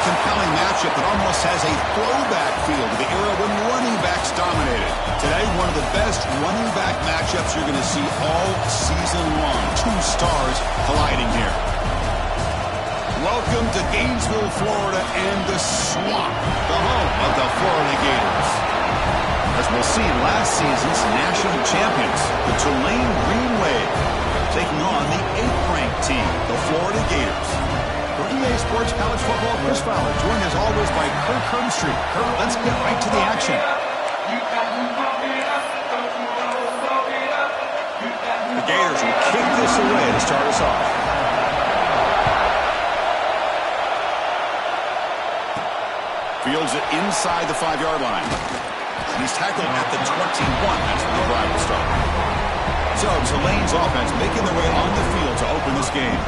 compelling matchup that almost has a throwback feel to the era when running backs dominated. Today, one of the best running back matchups you're going to see all season long. Two stars colliding here. Welcome to Gainesville, Florida, and the Swamp, the home of the Florida Gators. As we'll see, last season's national champions, the Tulane Green Wave, taking on the 8th-ranked team, the Florida Gators. For EA Sports College Football, Chris Fowler, joined as always by Kirk Herbstreit. Kirk, let's get right to the action. The Gators will kick this away to start us off. Fields it inside the 5-yard line. He's tackled at the 21. That's where the drive will start. So Tulane's offense making their way on the field to open this game.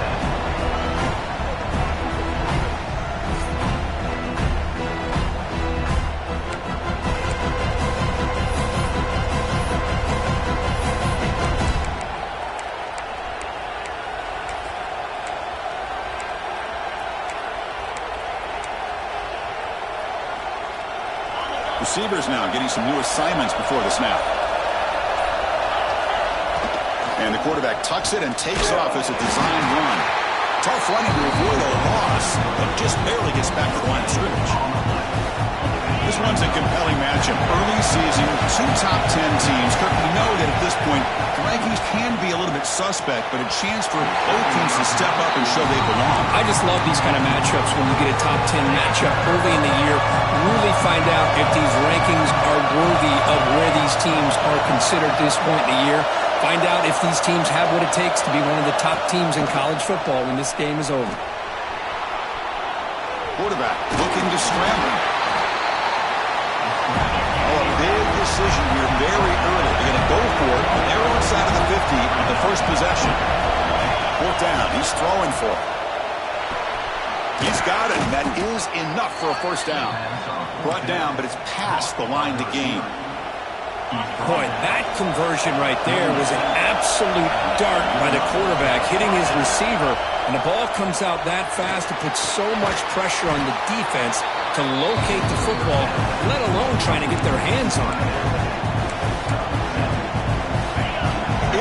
Receivers now getting some new assignments before the snap. And the quarterback tucks it and takes off as a design run. Tough running to avoid a loss, but just barely gets back to the line of scrimmage. This one's a compelling matchup. Early season, two top 10 teams. Kirk, we know that at this point, the rankings can be a little bit suspect, but a chance for both teams to step up and show they belong. I just love these kind of matchups when you get a top 10 matchup early in the year. Really find out if these rankings are worthy of where these teams are considered at this point in the year. Find out if these teams have what it takes to be one of the top teams in college football when this game is over. Quarterback looking to scramble. Oh, a big decision here very early. They're going to go for it on their own side of the 50 on the first possession. 4th down. He's throwing for it. He's got it. That is enough for a first down. Brought down, but it's past the line to gain. Boy, that conversion right there was an absolute dart by the quarterback, hitting his receiver, and the ball comes out that fast. It puts so much pressure on the defense to locate the football, let alone trying to get their hands on it.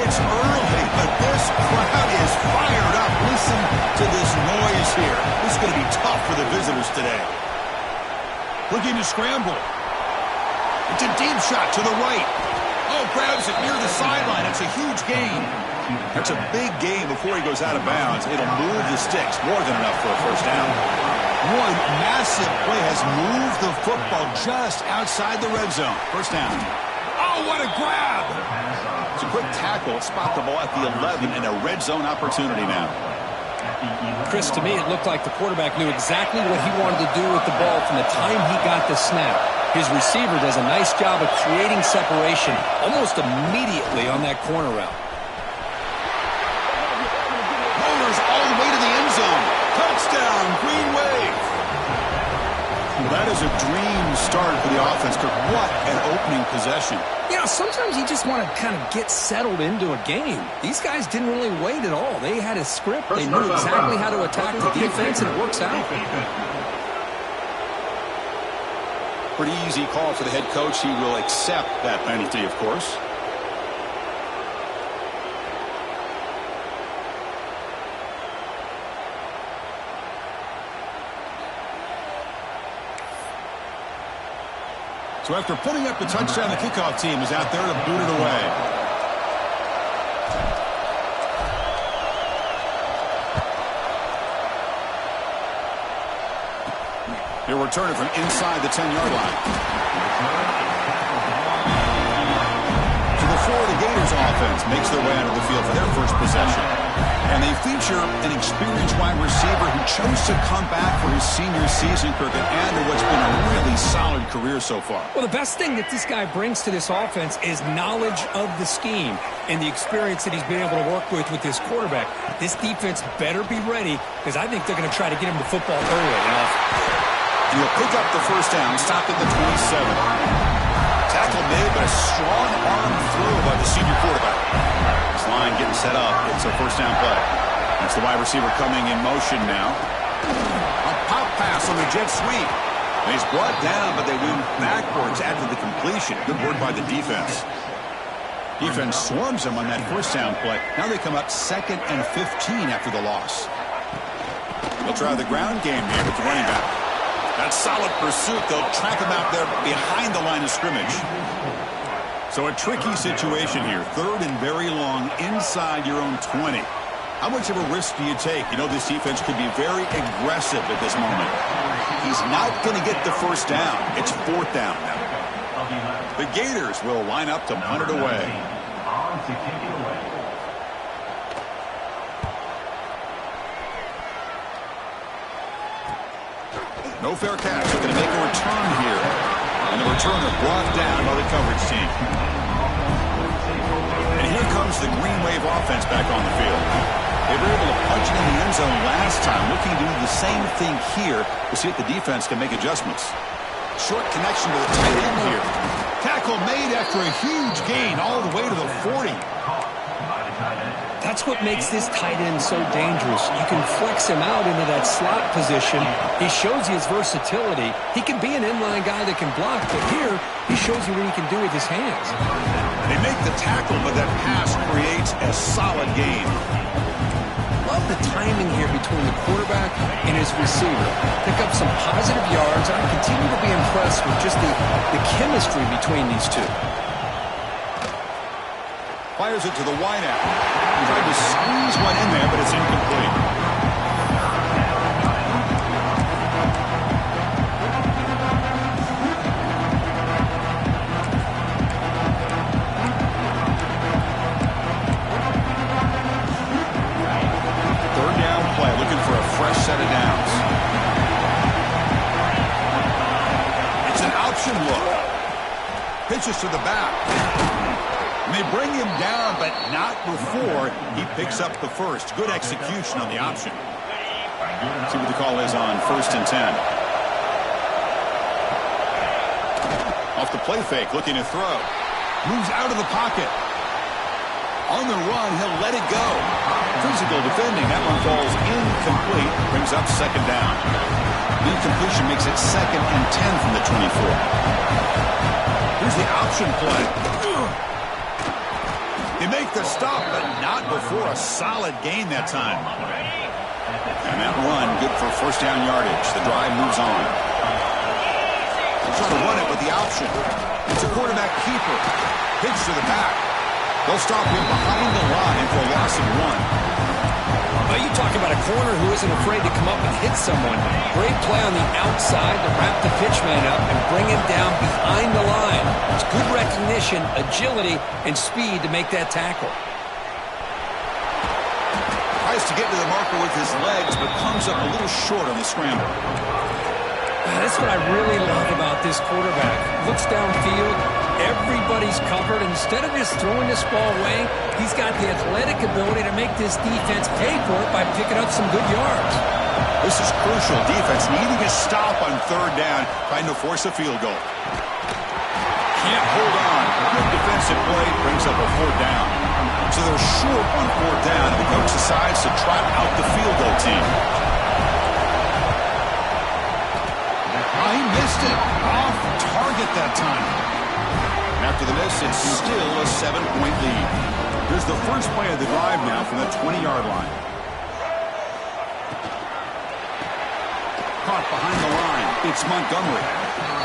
It's early, but this crowd is fired up. Listen to this noise here. This is going to be tough for the visitors today. Looking to scramble. It's a deep shot to the right. Oh, grabs it near the sideline. It's a huge gain. That's a big gain before he goes out of bounds. It'll move the sticks. More than enough for a first down. One massive play has moved the football just outside the red zone. First down. Oh, what a grab. It's a quick tackle. Spot the ball at the 11 and a red zone opportunity now. Chris, to me, it looked like the quarterback knew exactly what he wanted to do with the ball from the time he got the snap. His receiver does a nice job of creating separation almost immediately on that corner route. Rollers all the way to the end zone. Touchdown, Green Wave. Well, that is a dream start for the offense. What an opening possession. You know, sometimes you just want to kind of get settled into a game. These guys didn't really wait at all. They had a script. They knew exactly how to attack the defense, and it works out. Pretty easy call for the head coach. He will accept that penalty, of course. So after putting up the touchdown, the kickoff team is out there to boot it away. He'll return it from inside the 10-yard line. So the Florida Gators offense makes their way onto the field for their first possession. And they feature an experienced wide receiver who chose to come back for his senior season, Kirk, and add to what's been a really solid career so far. Well, the best thing that this guy brings to this offense is knowledge of the scheme and the experience that he's been able to work with this quarterback. This defense better be ready because I think they're going to try to get him the football early and often. He'll pick up the first down, stopped at the 27. Tackle made, but a strong arm throw by the senior quarterback. This line getting set up. It's a first down play. That's the wide receiver coming in motion now. A pop pass pass on the jet sweep. And he's brought down, but they win backwards after the completion. Good work by the defense. Defense swarms him on that first down play. Now they come up 2nd and 15 after the loss. They'll try the ground game here with the running back. That solid pursuit. They'll trap him out there behind the line of scrimmage. So a tricky situation here. 3rd and very long inside your own 20. How much of a risk do you take? You know, this defense could be very aggressive at this moment. He's not going to get the first down. It's 4th down now. The Gators will line up to punt it away. No fair catch. They're going to make a return here. And the returner brought down by the coverage team. And here comes the Green Wave offense back on the field. They were able to punch it in the end zone last time. Looking to do the same thing here to see if the defense can make adjustments. Short connection to the tight end here. Tackle made after a huge gain all the way to the 40. That's what makes this tight end so dangerous. You can flex him out into that slot position. He shows you his versatility. He can be an inline guy that can block, but here he shows you what he can do with his hands. They make the tackle, but that pass creates a solid gain. Love the timing here between the quarterback and his receiver. Pick up some positive yards. I continue to be impressed with just the chemistry between these two. Fires it to the wideout. Tried to squeeze one in there, but it's incomplete. Set of downs. It's an option look. Pitches to the back. And they bring him down, but not before he picks up the first. Good execution on the option. See what the call is on 1st and 10. Off the play fake, looking to throw. Moves out of the pocket. On the run, he'll let it go. Physical defending. That one falls incomplete. Brings up 2nd down. The incompletion makes it 2nd and 10 from the 24. Here's the option play. They make the stop, but not before a solid gain that time. And that run, good for 1st down yardage. The drive moves on. They'll try to run it with the option. It's a quarterback keeper. Pitch to the back. They'll stop him behind the line for a loss of 1. Well, you talk about a corner who isn't afraid to come up and hit someone. Great play on the outside to wrap the pitchman up and bring him down behind the line. It's good recognition, agility, and speed to make that tackle. Tries to get to the marker with his legs, but comes up a little short on the scramble. That's what I really love about this quarterback. Looks downfield. Everybody's covered. Instead of just throwing this ball away, he's got the athletic ability to make this defense pay for it by picking up some good yards. This is crucial. Defense needing a stop on 3rd down, trying to force a field goal. Can't hold on. Good defensive play brings up a 4th down. So they're short on 4th down, and the coach decides to trot out the field goal team. He missed it. Off target that time. After the miss, it's still a 7-point lead. Here's the first play of the drive now from the 20-yard line. Caught behind the line. It's Montgomery.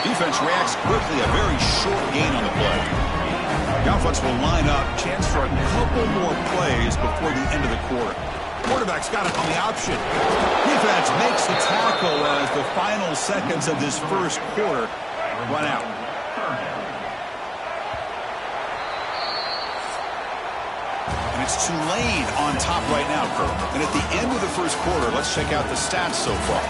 Defense reacts quickly. A very short gain on the play. The offense will line up. Chance for a couple more plays before the end of the quarter. Quarterback's got it on the option. Defense makes the tackle as the final seconds of this first quarter run out. And it's Tulane on top right now, Kirk. And at the end of the first quarter, let's check out the stats so far.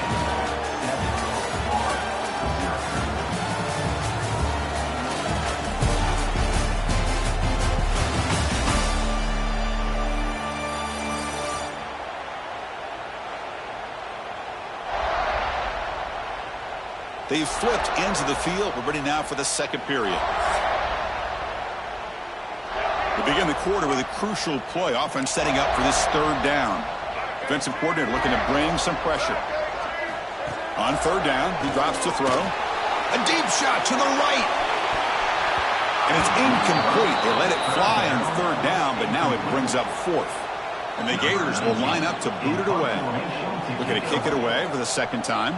They've flipped into the field. We're ready now for the second period. We begin the quarter with a crucial play. Offense setting up for this 3rd down. Defensive coordinator looking to bring some pressure. On third down, he drops to throw. A deep shot to the right. And it's incomplete. They let it fly on third down, but now it brings up fourth. And the Gators will line up to boot it away. Looking to kick it away for the second time.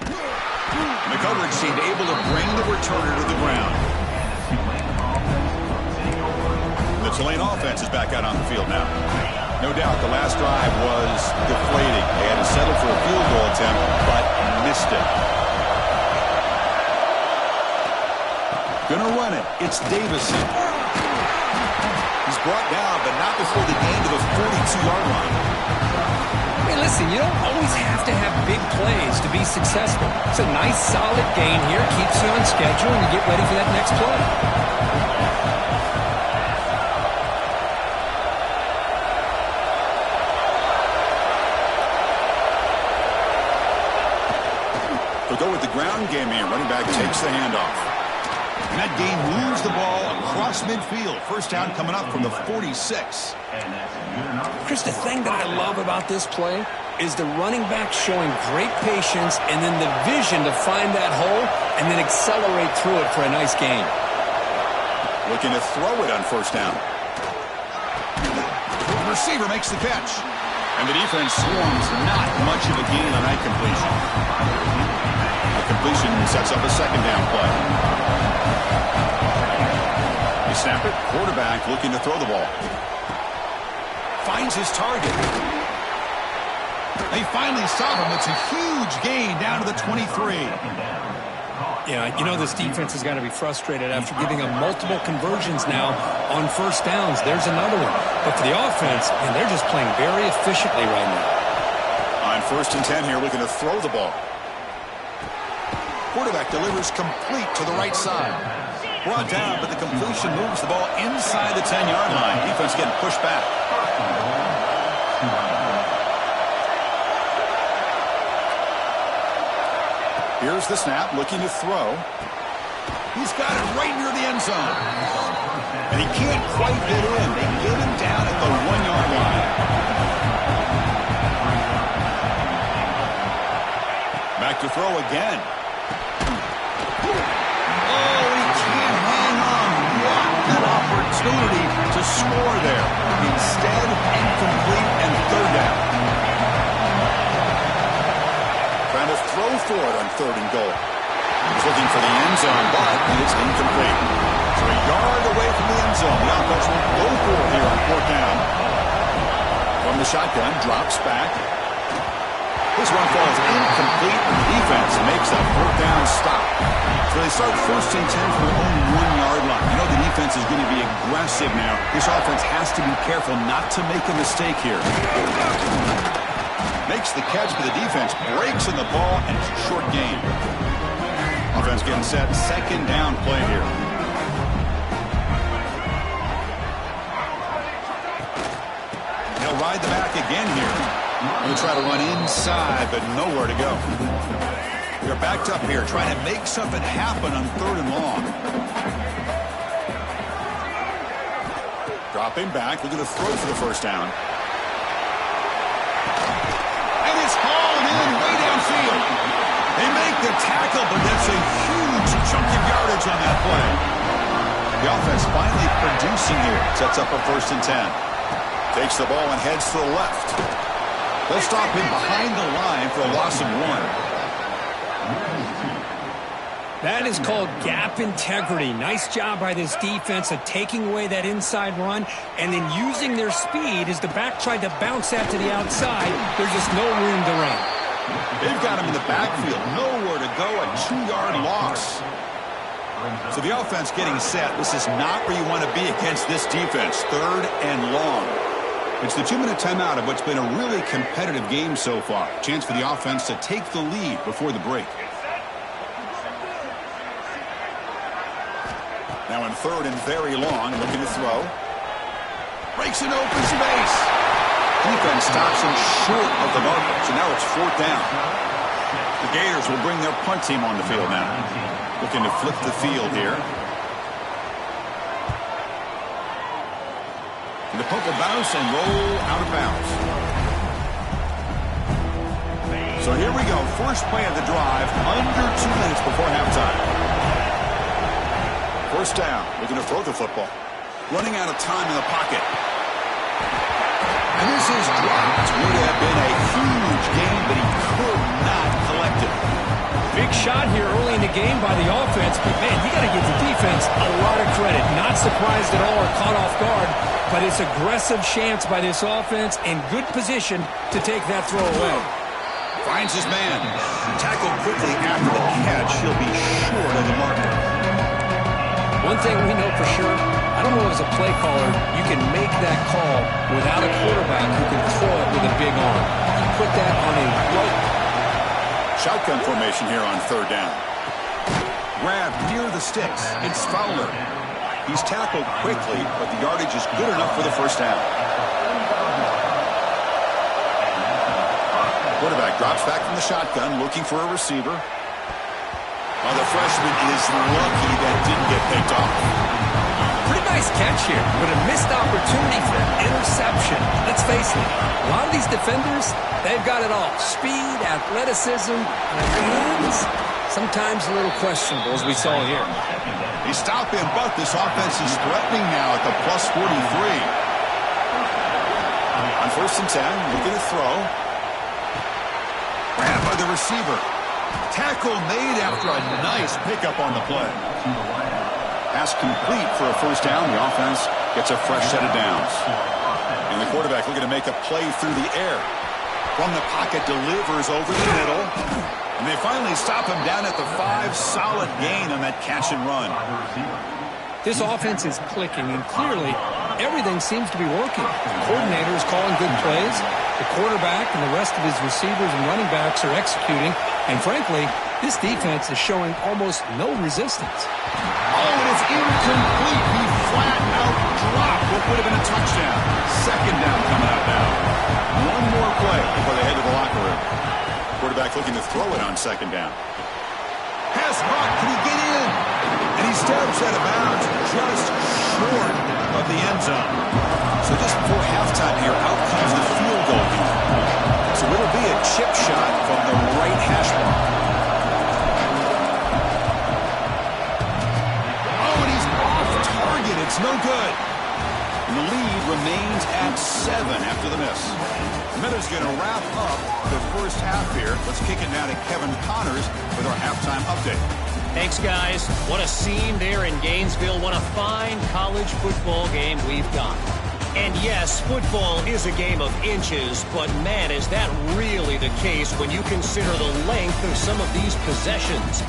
And the coverage seemed able to bring the returner to the ground. The Tulane offense is back out on the field now. No doubt the last drive was deflating. They had to settle for a field goal attempt, but missed it. Gonna run it. It's Davison. He's brought down, but not before the gain to the 42-yard line. Hey, listen, you don't always have to have big plays to be successful. It's a nice, solid gain here. Keeps you on schedule, and you get ready for that next play. They'll go with the ground game here. Running back takes the handoff. And that game moves the ball across midfield. First down coming up from the 46. Chris, the thing that I love about this play is the running back showing great patience and then the vision to find that hole and then accelerate through it for a nice gain. Looking to throw it on first down. The receiver makes the catch. And the defense swarms not much of a gain on that completion. The completion sets up a second down play. They snap it. Quarterback looking to throw the ball. Finds his target. They finally stop him. It's a huge gain down to the 23. Yeah, you know this defense has got to be frustrated after giving them multiple conversions now on first downs. There's another one. But for the offense, and they're just playing very efficiently right now. On first and 10 here, looking to throw the ball. Quarterback delivers complete to the right side. Brought down, but the completion moves the ball inside the 10-yard line. Defense getting pushed back. Here's the snap, looking to throw. He's got it right near the end zone. And he can't quite get in. They get him down at the 1-yard line. Back to throw again. Oh, he can't hang on. What an opportunity to score there. Instead, incomplete and third down. Trying to throw for it on third and goal. He's looking for the end zone, but it's incomplete. So a yard away from the end zone. The offense will go for it here on fourth down. From the shotgun, drops back. This run falls incomplete, and the defense makes a fourth down stop. So they start first and 10 from their own 1-yard line. You know the defense is going to be aggressive now. This offense has to be careful not to make a mistake here. Makes the catch, but the defense breaks in the ball, and it's a short gain. Offense getting set. Second down play here. They'll ride the back again here. They'll try to run inside, but nowhere to go. They're backed up here, trying to make something happen on third and long. Dropping back, looking to throw for the first down. And it's hauled in way downfield. They make the tackle, but that's a huge chunk of yardage on that play. The offense finally producing here. Sets up a first and 10. Takes the ball and heads to the left. They'll stop him behind the line for a loss of 1. That is called gap integrity. Nice job by this defense of taking away that inside run and then using their speed as the back tried to bounce that to the outside. There's just no room to run. They've got him in the backfield. Nowhere to go. A 2-yard loss. So the offense getting set. This is not where you want to be against this defense. Third and long. It's the 2-minute timeout of what's been a really competitive game so far. Chance for the offense to take the lead before the break. Now in third and very long, looking to throw. Breaks an open space. Defense stops him short of the marker. So now it's fourth down. The Gators will bring their punt team on the field now. Looking to flip the field here. The puck will bounce and roll out of bounds. So here we go. First play of the drive, under 2 minutes before halftime. First down. Looking to throw the football. Running out of time in the pocket. And this is dropped. Would have been a huge game, but he could not collect it. Big shot here early in the game by the offense, but man, you got to give the defense a lot of credit. Not surprised at all or caught off guard, but it's aggressive chance by this offense and good position to take that throw away. Finds his man. Tackled quickly after the catch. He'll be short of the marker. One thing we know for sure, I don't know as a play caller, you can make that call without a quarterback who can throw it with a big arm. You put that on a rope. Shotgun formation here on third down. Grab near the sticks. It's Fowler. He's tackled quickly, but the yardage is good enough for the first down. Quarterback drops back from the shotgun, looking for a receiver. Well, the freshman is lucky that didn't get picked off. Pretty nice catch here, but a missed opportunity for an interception. Let's face it, a lot of these defenders, they've got it all. Speed, athleticism, and sometimes a little questionable, as we saw here. He stopped him, but this offense is threatening now at the plus 43. On first and 10, looking to throw. Grabbed by the receiver. Tackle made after a nice pickup on the play. Pass complete for a first down. The offense gets a fresh set of downs. And the quarterback looking to make a play through the air. From the pocket, delivers over the middle. And they finally stop him down at the 5. Solid gain on that catch and run. This offense is clicking, and clearly everything seems to be working. The coordinator is calling good plays. The quarterback and the rest of his receivers and running backs are executing. And frankly, this defense is showing almost no resistance. Oh, and it's incomplete. He flat out dropped what would have been a touchdown. Second down coming out now. One more play before they head to the locker room. Quarterback looking to throw it on second down. Pass caught. Can he get in? And he steps out of bounds just short of the end zone. So just before halftime here, out comes the field goal unit. So it'll be a chip shot from the right hash mark. Oh, and he's off target. It's no good. And the lead remains at 7 after the miss. Miller's going to wrap up the first half here. Let's kick it now to Kevin Connors with our halftime update. Thanks, guys. What a scene there in Gainesville. What a fine college football game we've got. And yes, football is a game of inches, but man, is that really the case when you consider the length of some of these possessions.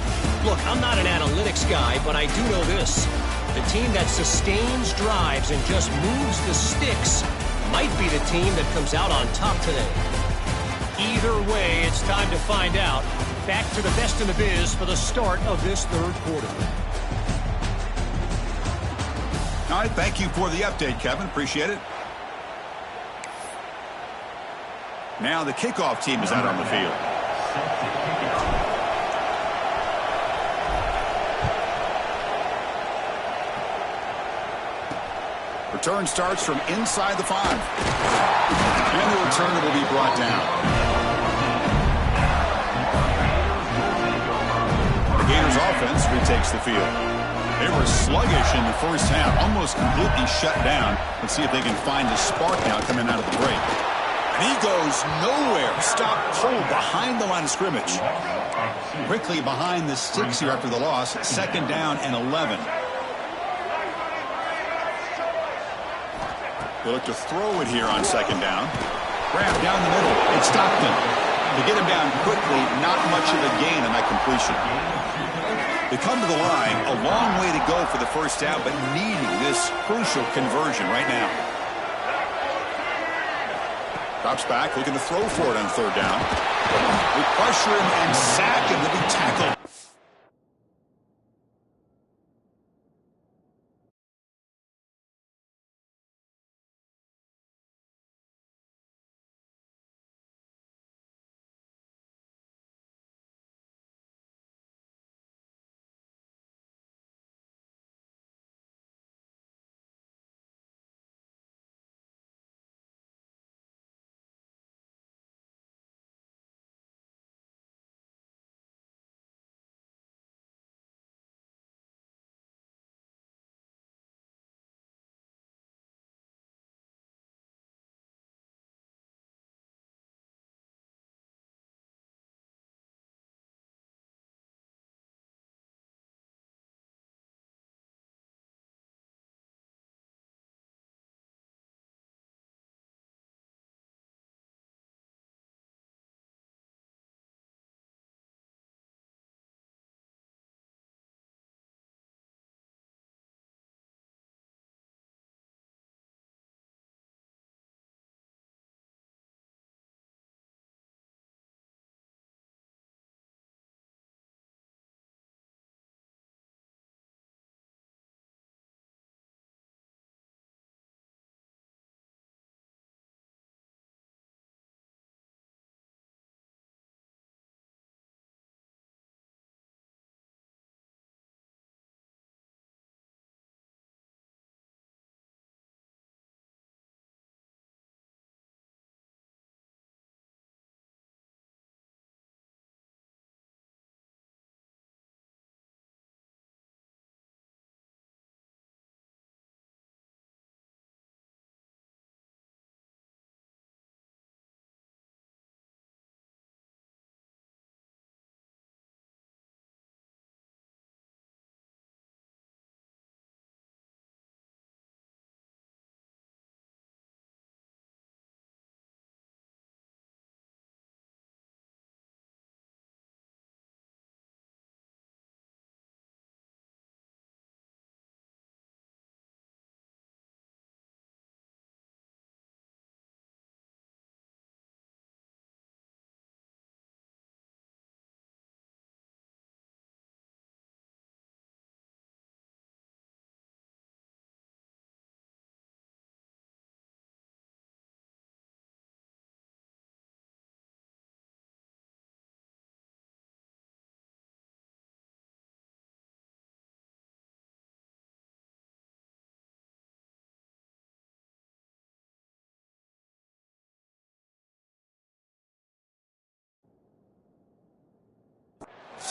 Look, I'm not an analytics guy, but I do know this. The team that sustains drives and just moves the sticks might be the team that comes out on top today. Either way, it's time to find out. Back to the best in the biz for the start of this third quarter. All right, thank you for the update, Kevin. Appreciate it. Now the kickoff team is out on the field. Return starts from inside the 5. And the return will be brought down. The Gators offense retakes the field. They were sluggish in the first half, almost completely shut down. Let's see if they can find the spark now coming out of the break. And he goes nowhere. Stopped cold behind the line of scrimmage. Quickly behind the sticks here after the loss. Second down and 11. They look to throw it here on second down. Grab down the middle. It's Stockton. To get him down quickly, not much of a gain on that completion. They come to the line, a long way to go for the first down, but needing this crucial conversion right now. Drops back, looking to throw for it on third down. We pressure him and sack him to be tackled.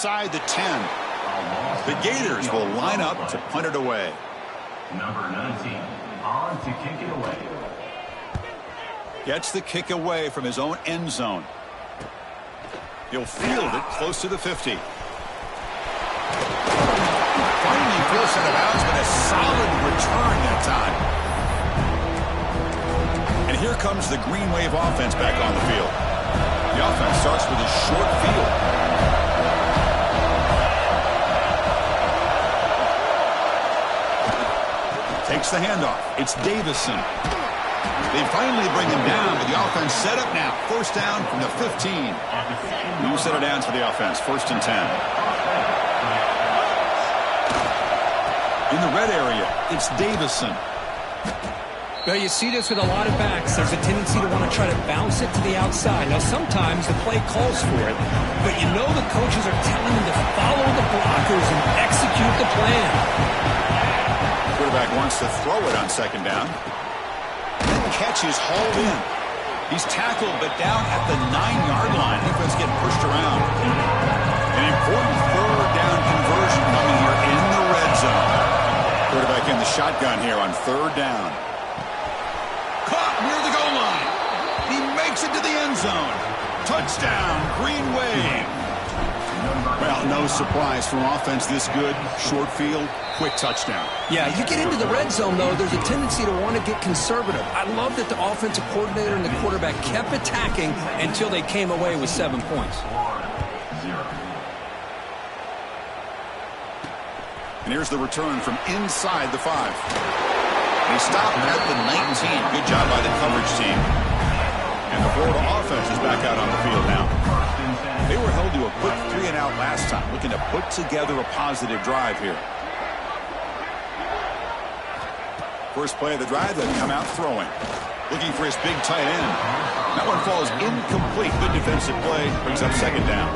inside the 10. The Gators will line up to punt it away. Number 19, on to kick it away. Gets the kick away from his own end zone. He'll field it close to the 50. Finally close out of bounds, but a solid return that time. And here comes the Green Wave offense back on the field. The offense starts with a short field. Takes the handoff. It's Davison. They finally bring him down, but the offense set up now. First down from the 15. New set of downs for the offense. First and 10. In the red area, it's Davison. Well, you see this with a lot of backs. There's a tendency to want to try to bounce it to the outside. Now, sometimes the play calls for it, but you know the coaches are telling them to follow the blockers and execute the plan. Quarterback wants to throw it on second down. That catch is hauled in. He's tackled, but down at the 9-yard line. Defense getting pushed around. An important third down conversion coming here in the red zone. Quarterback in the shotgun here on third down. Caught near the goal line. He makes it to the end zone. Touchdown, Green Wave. Well, no surprise from offense this good. Short field, quick touchdown. Yeah, you get into the red zone, though, there's a tendency to want to get conservative. I love that the offensive coordinator and the quarterback kept attacking until they came away with 7 points. And here's the return from inside the 5. He stopped at the 19. Good job by the coverage team. And the Florida offense is back out on the field now. They were held to a quick 3-and-out last time, looking to put together a positive drive here. First play of the drive, they'll come out throwing. Looking for his big tight end. That one falls incomplete. Good defensive play. Brings up second down.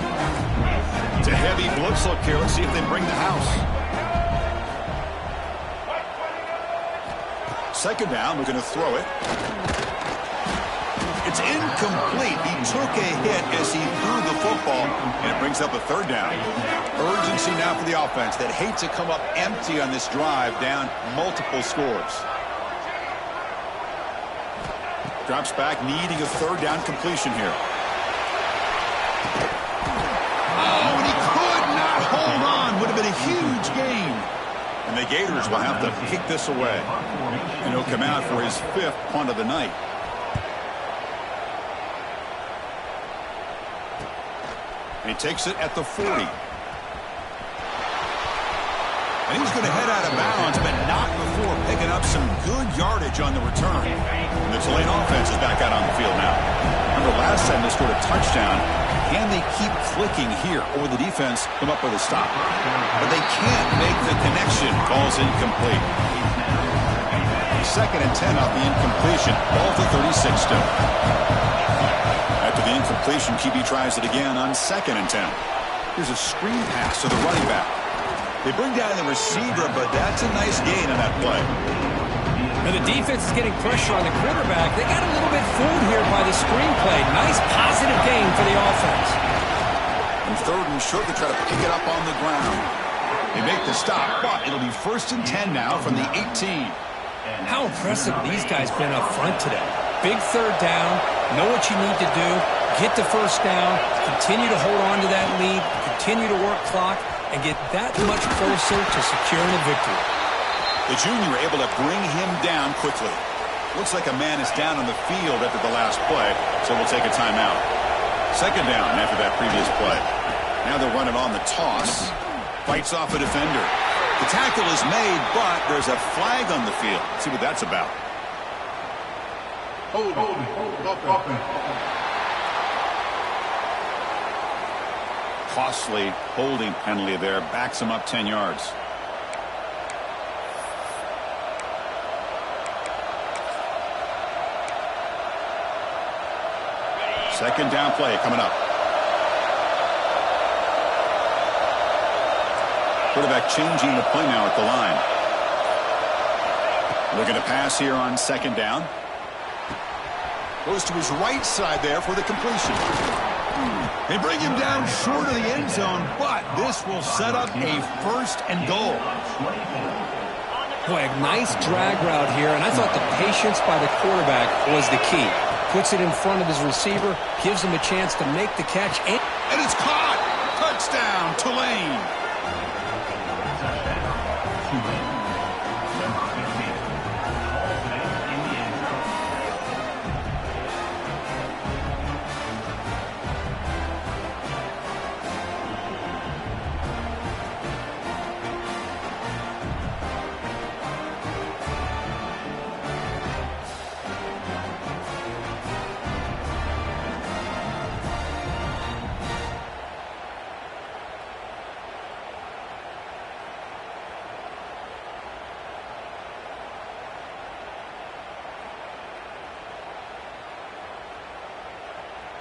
It's a heavy blitz look here. Let's see if they bring the house. Second down, we're going to throw it. It's incomplete. He took a hit as he threw the football, and it brings up a third down. Urgency now for the offense that hate to come up empty on this drive, down multiple scores. Drops back, needing a third down completion here. Oh, and he could not hold on. Would have been a huge gain. And the Gators will have to kick this away. And he'll come out for his 5th punt of the night. And he takes it at the 40. And he's going to head out of bounds, but not before picking up some good yardage on the return. And the Tulane offense is back out on the field now. Remember last time they scored a touchdown. Can they keep clicking here, or the defense come up with a stop? But they can't make the connection. Ball's incomplete. Second and 10 off the incompletion. Ball to 36 still. After the incompletion, QB tries it again on second and 10. Here's a screen pass to the running back. They bring down the receiver, but that's a nice gain on that play. And the defense is getting pressure on the quarterback. They got a little bit fooled here by the screen play. Nice positive gain for the offense. And third and short, they try to pick it up on the ground. They make the stop, but it'll be first and 10 now from the 18. How impressive these guys been up front today. Big third down, know what you need to do, get the first down, continue to hold on to that lead, continue to work clock, and get that much closer to securing a victory. The junior able to bring him down quickly. Looks like a man is down on the field after the last play, so we'll take a timeout. Second down after that previous play. Now they're running on the toss. Fights off a defender. The tackle is made, but there's a flag on the field. Let's see what that's about. Hold. Costly holding penalty there. Backs him up 10 yards. Second down play coming up. Quarterback changing the play now at the line. Looking to pass here on second down. Goes to his right side there for the completion. They bring him down short of the end zone, but this will set up a 1st and goal. Boy, a nice drag route here, and I thought the patience by the quarterback was the key. Puts it in front of his receiver, gives him a chance to make the catch. And it's caught. Touchdown, Tulane.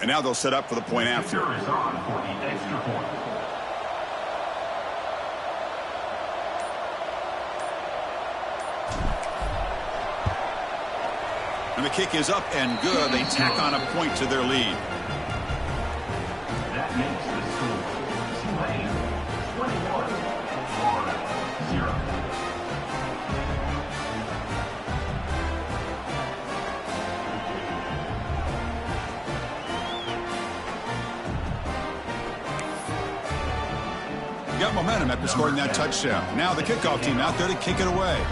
And now they'll set up for the point after. Is on for the extra point. And the kick is up and good. They tack on a point to their lead. That makes the score Tulane 21, Florida 0. Got momentum after scoring that touchdown. Now the kickoff team out there to kick it away.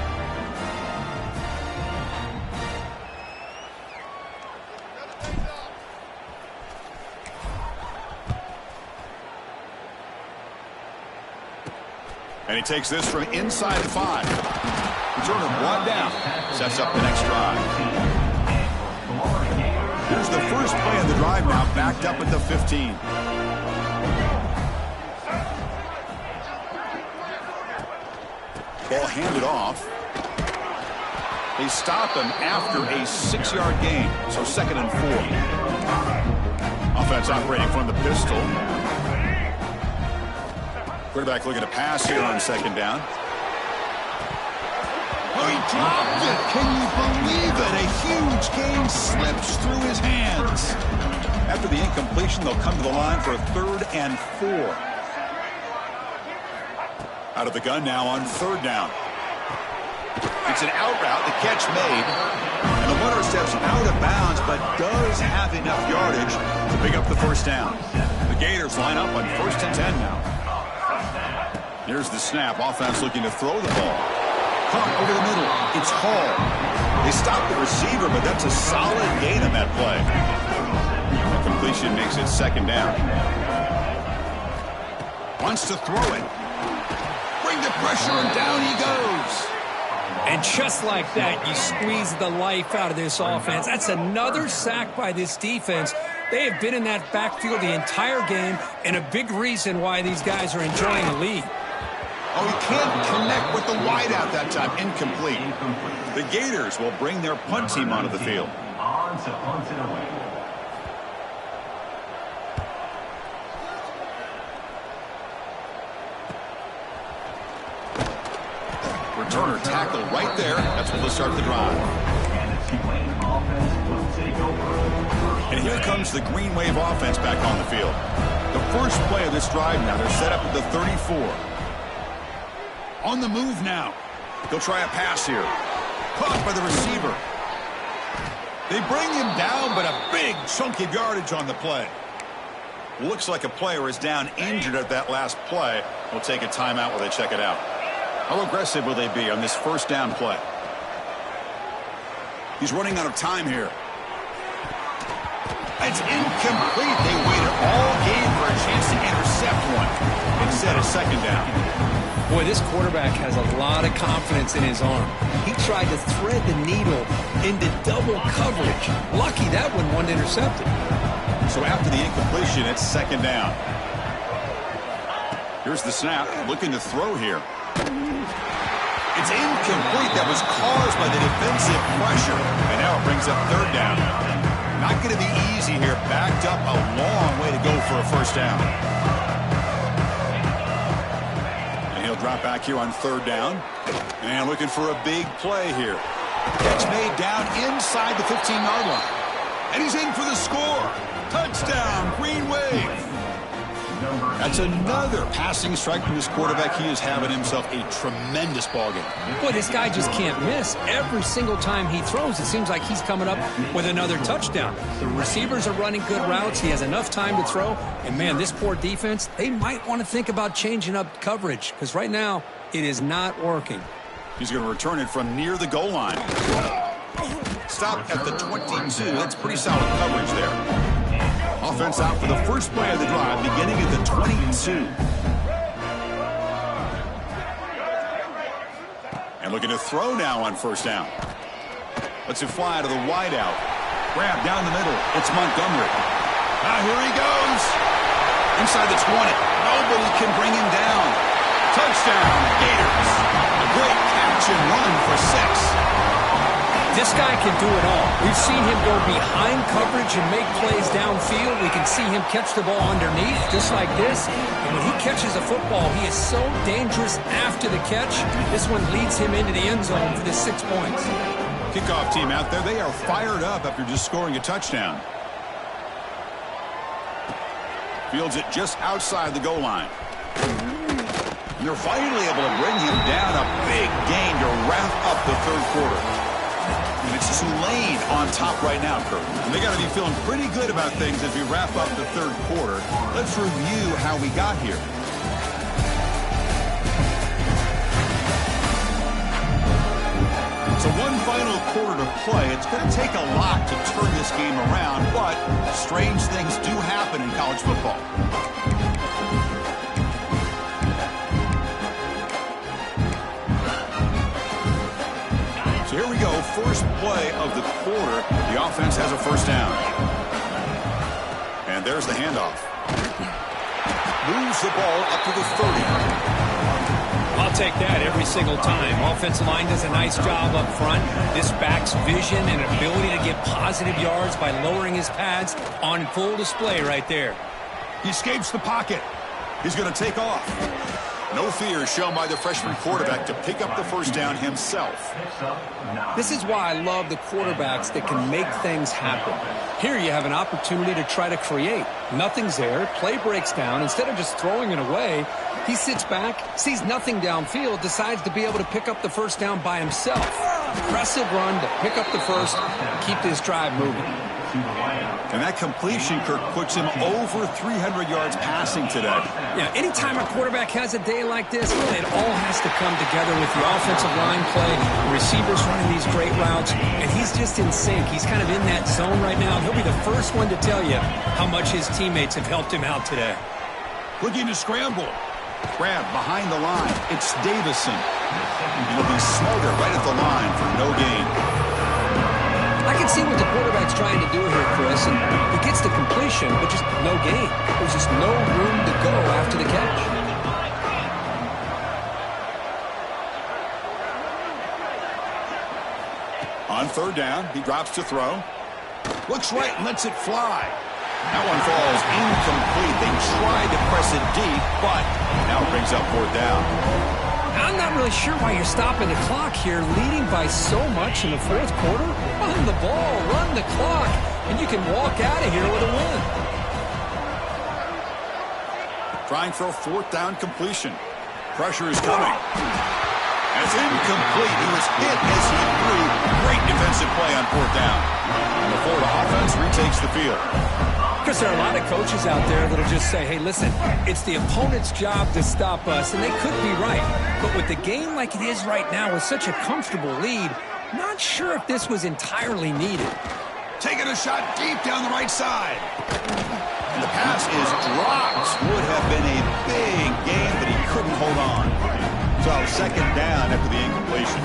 And he takes this from inside the 5. Returner brought down. Sets up the next drive. Here's the first play of the drive now, backed up at the 15. Ball handed off. They stop him after a 6-yard gain, so 2nd and 4. Offense operating from the pistol. Quarterback looking to pass here on 2nd down. Oh, he dropped it. Can you believe it? A huge gain slips through his hands. After the incompletion, they'll come to the line for a 3rd and 4. Out of the gun now on 3rd down. It's an out route, the catch made. And the runner steps out of bounds, but does have enough yardage to pick up the 1st down. The Gators line up on 1st and 10 now. Here's the snap. Offense looking to throw the ball. Caught over the middle. It's Hall. They stop the receiver, but that's a solid gain on that play. The completion makes it 2nd down. Wants to throw it. Bring the pressure, and down he goes. And just like that, you squeeze the life out of this offense. That's another sack by this defense. They have been in that backfield the entire game, and a big reason why these guys are enjoying the lead. Oh, he can't connect with the wideout that time. Incomplete. The Gators will bring their punt team onto the field. On to punt it away. Returner tackle right there. That's where they'll start the drive. And the Tulane offense will take over. And here comes the Green Wave offense back on the field. The first play of this drive now. They're set up at the 34. On the move now. They'll try a pass here. Caught by the receiver. They bring him down, but a big chunk of yardage on the play. Looks like a player is down injured at that last play. We'll take a timeout while they check it out. How aggressive will they be on this 1st down play? He's running out of time here. It's incomplete. They waited all game for a chance to intercept one. Instead of 2nd down. Boy, this quarterback has a lot of confidence in his arm. He tried to thread the needle into double coverage. Lucky that one wasn't intercepted. So after the incompletion, it's 2nd down. Here's the snap. Looking to throw here. It's incomplete. That was caused by the defensive pressure. And now it brings up 3rd down. Not going to be easy here. Backed up a long way to go for a 1st down. And he'll drop back here on 3rd down. And looking for a big play here. Catch made down inside the 15-yard line. And he's in for the score. Touchdown, Green Wave. That's another passing strike from this quarterback. He is having himself a tremendous ball game. Boy, this guy just can't miss. Every single time he throws, it seems like he's coming up with another touchdown. The receivers are running good routes. He has enough time to throw. And, man, this poor defense, they might want to think about changing up coverage because right now it is not working. He's going to return it from near the goal line. Stop at the 22. That's pretty solid coverage there. Offense out for the first play of the drive, beginning at the 22. And looking to throw now on first down. Lets it fly to the wideout. Grab down the middle. It's Montgomery. Now here he goes. Inside the 20. Nobody can bring him down. Touchdown, Gators. A great catch and run for 6. This guy can do it all. We've seen him go behind coverage and make plays downfield. We can see him catch the ball underneath, just like this. And when he catches a football, he is so dangerous after the catch. This one leads him into the end zone for the 6 points. Kickoff team out there, they are fired up after just scoring a touchdown. Fields it just outside the goal line. And they're finally able to bring him down. A big gain to wrap up the third quarter. And it's Tulane on top right now, Kurt. And they got to be feeling pretty good about things as we wrap up the third quarter. Let's review how we got here. So one final quarter to play. It's going to take a lot to turn this game around, but strange things do happen in college football. So here we go, first play of the quarter. The offense has a first down. And there's the handoff. Moves the ball up to the 30. I'll take that every single time. Offensive line does a nice job up front. This back's vision and ability to get positive yards by lowering his pads on full display right there. He escapes the pocket. He's going to take off. No fear shown by the freshman quarterback to pick up the first down himself. This is why I love the quarterbacks that can make things happen. Here you have an opportunity to try to create. Nothing's there. Play breaks down. Instead of just throwing it away, he sits back, sees nothing downfield, decides to be able to pick up the first down by himself. Impressive run to pick up the first, keep this drive moving. And that completion, Kirk, puts him over 300 yards passing today. Yeah, anytime a quarterback has a day like this, it all has to come together with the offensive line play, the receivers running these great routes, and he's just in sync. He's kind of in that zone right now. He'll be the first one to tell you how much his teammates have helped him out today. Looking to scramble. Grab behind the line. It's Davison. He'll be smarter right at the line for no gain. I can see what the quarterback's trying to do here, Chris, and he gets the completion, but just no gain. There's just no room to go after the catch. On third down, he drops to throw. Looks right and lets it fly. That one falls incomplete. They tried to press it deep, but now it brings up fourth down. I'm not really sure why you're stopping the clock here, leading by so much in the fourth quarter. Run the ball, run the clock, and you can walk out of here with a win. Trying for a fourth down completion. Pressure is coming. That's incomplete. He was hit as he threw. Great defensive play on fourth down. And the Florida offense retakes the field. Because there are a lot of coaches out there that'll just say, hey, listen, it's the opponent's job to stop us, and they could be right. But with the game like it is right now with such a comfortable lead, not sure if this was entirely needed. Taking a shot deep down the right side. And the pass is dropped. Would have been a big gain, but he couldn't hold on. So second down after the incompletion.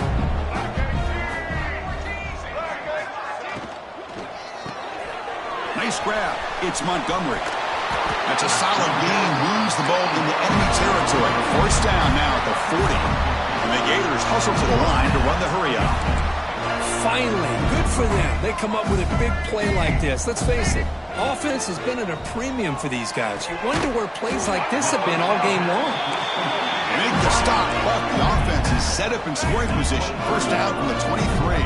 Nice grab. It's Montgomery. That's a solid gain. Moves the ball into enemy territory. First down now at the 40. And the Gators hustle to the line to run the hurry up. Finally, good for them. They come up with a big play like this. Let's face it, offense has been at a premium for these guys. You wonder where plays like this have been all game long. They make the stop, but the offense is set up in scoring position. First down from the 23.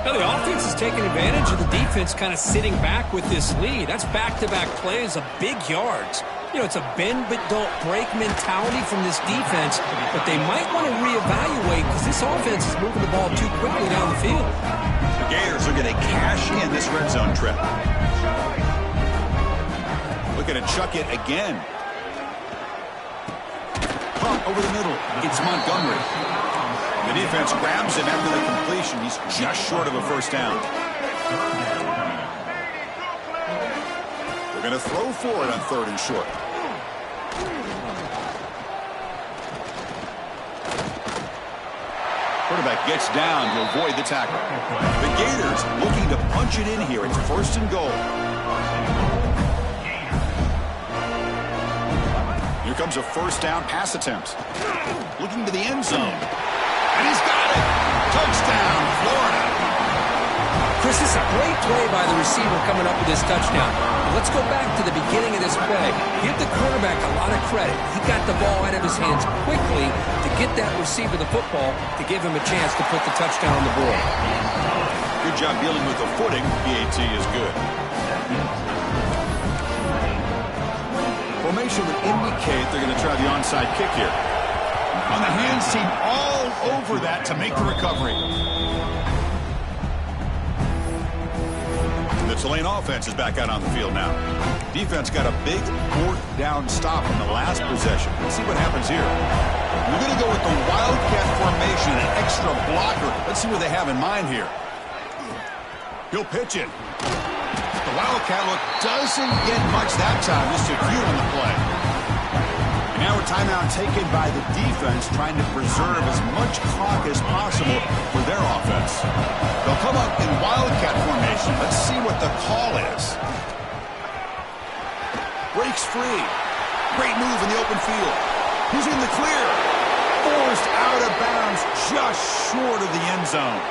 Now, the offense is taking advantage of the defense kind of sitting back with this lead. That's back-to-back plays of big yards. You know, it's a bend-but-don't-break mentality from this defense, but they might want to reevaluate because this offense is moving the ball too quickly down the field. The Gators are going to cash in this red zone trip. Looking to chuck it again. Pump over the middle. It's Montgomery. The defense grabs him after the completion. He's just short of a first down. They're going to throw for it on 3rd and short. Quarterback gets down to avoid the tackle. The Gators looking to punch it in here. It's 1st and goal. Here comes a first down pass attempt. Looking to the end zone. And he's got it. Touchdown, Florida. Chris, this is a great play by the receiver coming up with this touchdown. Let's go back to the beginning of this play. Give the quarterback a lot of credit. He got the ball out of his hands quickly to get that receiver the football to give him a chance to put the touchdown on the board. Good job dealing with the footing. PAT is good. Formation would indicate they're going to try the onside kick here. On the hands team all over that to make the recovery. The Tulane offense is back out on the field now. Defense got a big 4th down stop on the last possession. Let's see what happens here. We're going to go with the Wildcat formation, an extra blocker. Let's see what they have in mind here. He'll pitch it. The Wildcat look doesn't get much that time. Just a few on the play. And now a timeout taken by the defense, trying to preserve as much clock as possible for their offense. They'll come up in Wildcat formation. Let's see what the call is. Breaks free. Great move in the open field. He's in the clear. Forced out of bounds just short of the end zone.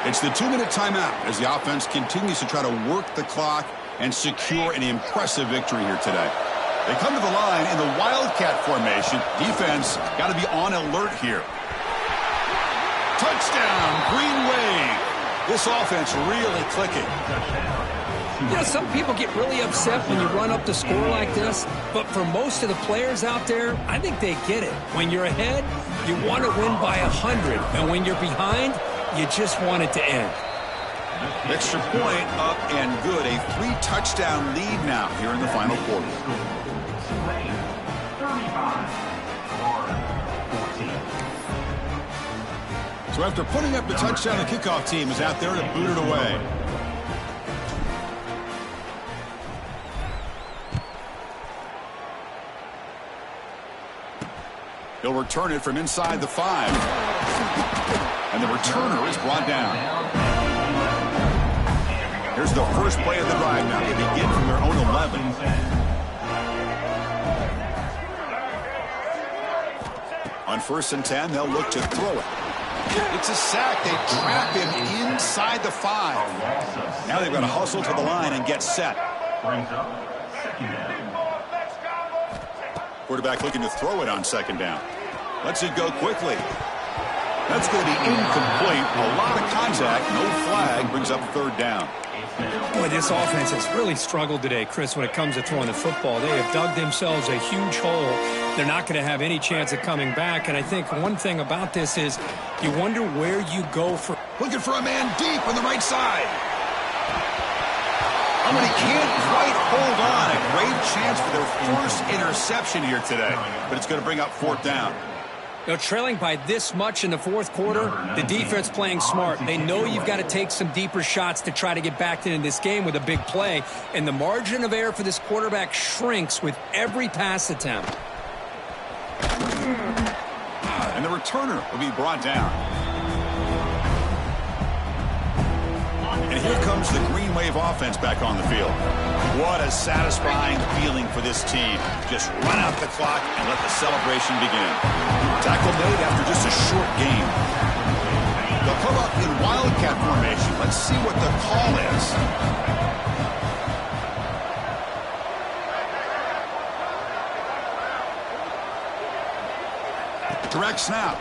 It's the 2-minute timeout as the offense continues to try to work the clock and secure an impressive victory here today. They come to the line in the Wildcat formation. Defense got to be on alert here. Touchdown, Green Wave. This offense really clicking. You know, some people get really upset when you run up the score like this, but for most of the players out there, I think they get it. When you're ahead, you want to win by 100, and when you're behind, you just want it to end. Extra point up and good. A 3-touchdown lead now here in the final quarter. So after putting up the touchdown, the kickoff team is out there to boot it away. He'll return it from inside the 5. And the returner is brought down. Here's the first play of the drive now. They begin from their own 11. On 1st and 10, they'll look to throw it. It's a sack. They trap him inside the 5. Now they've got to hustle to the line and get set. Quarterback looking to throw it on 2nd down. Lets it go quickly. That's going to be incomplete. A lot of contact. No flag. Brings up 3rd down. Boy, this offense has really struggled today, Chris, when it comes to throwing the football. They have dug themselves a huge hole. They're not going to have any chance of coming back. And I think one thing about this is you wonder where you go for. Looking for a man deep on the right side. I mean, he can't quite hold on. A great chance for their first interception here today. But it's going to bring up 4th down. You know, trailing by this much in the 4th quarter, the defense playing smart. They know you've got to take some deeper shots to try to get back into this game with a big play. And the margin of error for this quarterback shrinks with every pass attempt. And the returner will be brought down. And here comes the Green Wave offense back on the field. What a satisfying feeling for this team. Just run out the clock and let the celebration begin. Tackle made after just a short game. They'll come up in Wildcat formation. Let's see what the call is. Direct snap.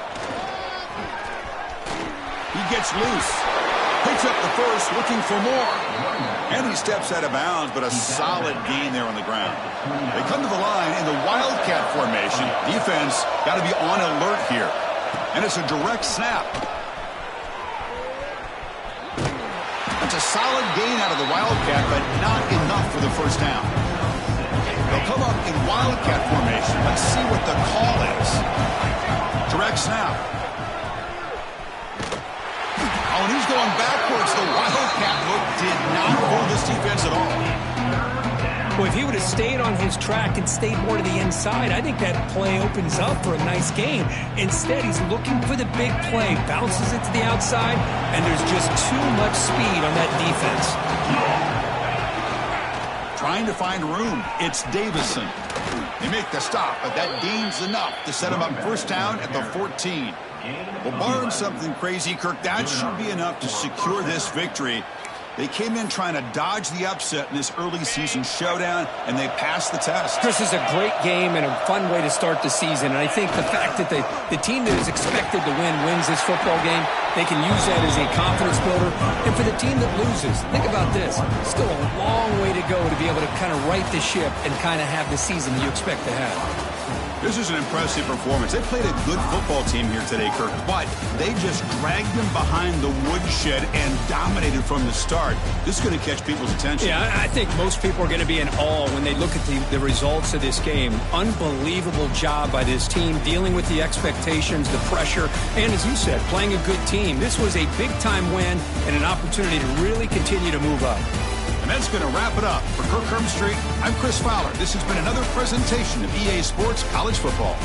He gets loose. Picks up the first, looking for more. And he steps out of bounds, but a solid gain there on the ground. They come to the line in the Wildcat formation. Defense got to be on alert here. And it's a direct snap. That's a solid gain out of the Wildcat, but not enough for the first down. They'll come up in Wildcat formation. Let's see what the call is. Direct snap. Oh, and he's going backwards. The Wildcat look did not fool this defense at all. Well, if he would have stayed on his track and stayed more to the inside, I think that play opens up for a nice game. Instead, he's looking for the big play, bounces it to the outside, and there's just too much speed on that defense. Trying to find room. It's Davison. They make the stop, but that gains enough to set him up first down at the 14. Well, barring something crazy, Kirk, that should be enough to secure this victory. They came in trying to dodge the upset in this early season showdown, and they passed the test. This is a great game and a fun way to start the season. And I think the fact that the team that is expected to win wins this football game, they can use that as a confidence builder. And for the team that loses, think about this. Still a long way to go to be able to kind of right the ship and kind of have the season that you expect to have. This is an impressive performance. They played a good football team here today, Kirk, but they just dragged them behind the woodshed and dominated from the start. This is going to catch people's attention. Yeah, I think most people are going to be in awe when they look at the results of this game. Unbelievable job by this team, dealing with the expectations, the pressure, and as you said, playing a good team. This was a big-time win and an opportunity to really continue to move up. And that's going to wrap it up. For Kirk Herbstreit, I'm Chris Fowler. This has been another presentation of EA Sports College Football.